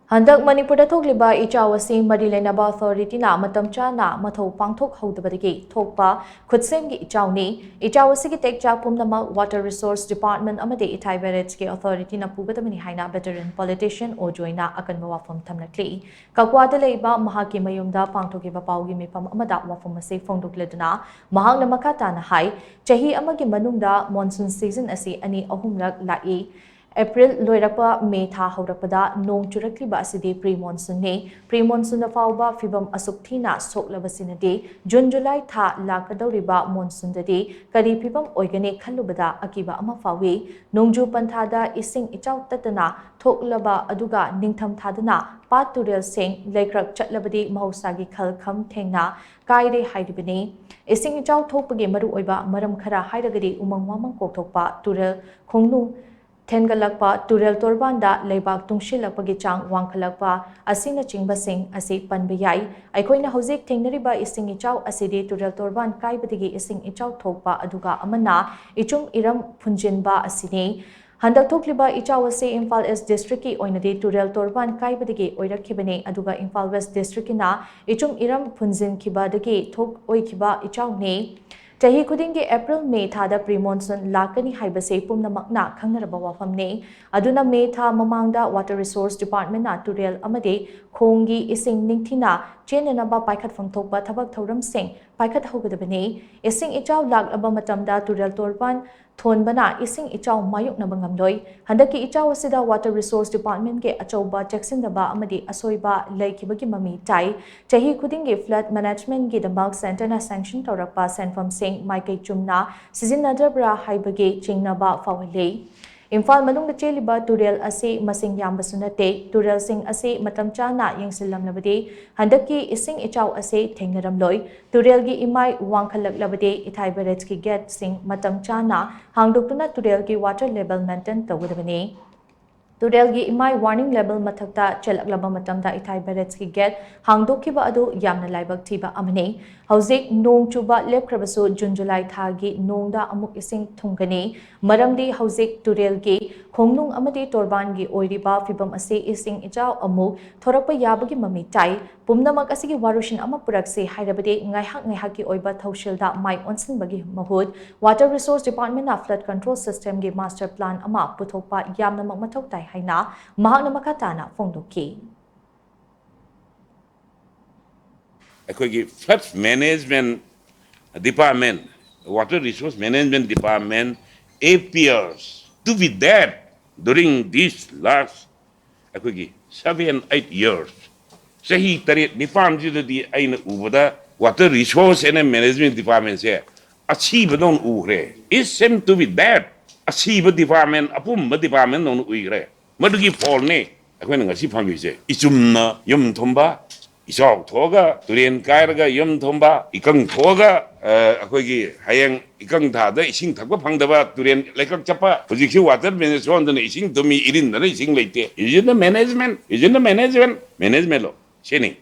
Handak Manipur thokliba Ichao Marilenaba Authority na matamcha na mathau pangthok hodabadagi thokpa Khutsemgi Ichao Ichao Tekchak Pumba Water Resource Department amade Ithai Barrage Authority na Pugadabani haina veteran politician o joina akanba wapham thamlakli kakwada leiba mahaki mayumda pangthokiba paugi mifam amada wapham ase phongdokleduna mahangna makata na hai chahi amagi manungda monsoon season asi ani ahumrak lai April loirapa May tha haurakpada nong churakliba asidi pre-monsoon ne pre-monsoon na fauba fibam asukthina soklabasinade June July tha lakadawriba monsoon dadi kari fibam oigane khallubada akiba ama fawi nongju panthada ising ichau tatana thoklaba aduga ningtham thadana pat turel sing laikrak chatlabadi mahosagi khalkham thengna kaire haidibani ising ichau thokpage maru oiba maram khara hairagadi umang wamang kokthokpa turel khongnung Thengalakpa Turel Torbanda Leibak Tungshilakpagi Chang Wangkhalakpa Asina Chingbasing Asi Panbayai Aikoina Hosik Thengnariba Ising Ichao Asidi Turel Torban Kaibadigi Ising Ichao Thokpa Aduga Amana Ichum Iram Punjinba Asini Handak Thokliba Ichao Ase Imphal East District ki Oinadi Turel Torban Kaibadigi Oirakhibane Aduga Imphal West District na Ichum Iram Punjin Kibadagi Thok Oikiba Ichao ne Tahi kudingi April May thada pre-monsoon lakani haibase pumnamakna khangnaraba wapham ne aduna May tha mamangda Water Resource Department na Turel amade khongi ising ningthina chenanaba paikhatfam thokpa thabak thoram sing paikhat hogadabane ising ichau laklaba matamda Turel Torban thonbana ising ichau mayuknaba ngamloi handaki ichau asida Water Resource Department ke achauba jacksindaba amade asoiba laikibagi mami tai chahi kudingi flood management gi damak center na sanction tawrakpa senfam sing maikai chumna sizinadabra haibage chingnaba fawale Imphal manung cheliba Turel ase masing yambasunate Turel sing ase matamcha na yengsilamlabade handaki ising ichau ase thengnaramloi Turel gi imai wangkhalaklabade Ithai Barrage ki gate sing matamcha na hangdoktuna Turel gi water level maintain tawgadabani Turel gi imai warning level mathakta chelaklaba matamda Ithai Barrage ki gate hangdokkiba adu yamna laibak thiba amane hauzik nong chuba lepkhrabasu June July tha gi nongda amuk ising thungani maramdi hauzik Turel gi khongnung amadi torban gi oiriba fibam ase ising ichau amuk thorakpa yabagi mami tai pumnamak asigi warushin ama purakse hairabade ngaihak ki oiba thaushilda mai onsinbagi mahut Water Resource Department na flood control system gi master plan ama puthokpa yamna mathok tai haina mahakna makatana phongdoki Akoigi flood management department Water Resource Management Department appears to be dead during these last 7-8 years. Sahi tarit nipam jidadi aina ubada Water Resource and Management Department say achieve don ure. It seems to be dead. Achieve department apum department don uire. Madugi polne akoina ngasi phamgi se ichumna yum thomba Ichao thoga turen kairaga yum thomba ikang thoga akoigi hayang ikang thada ising thakpa phangdaba turen laikak chapa hujikhi water management na ising domi irin na ising leite is the management lo cheni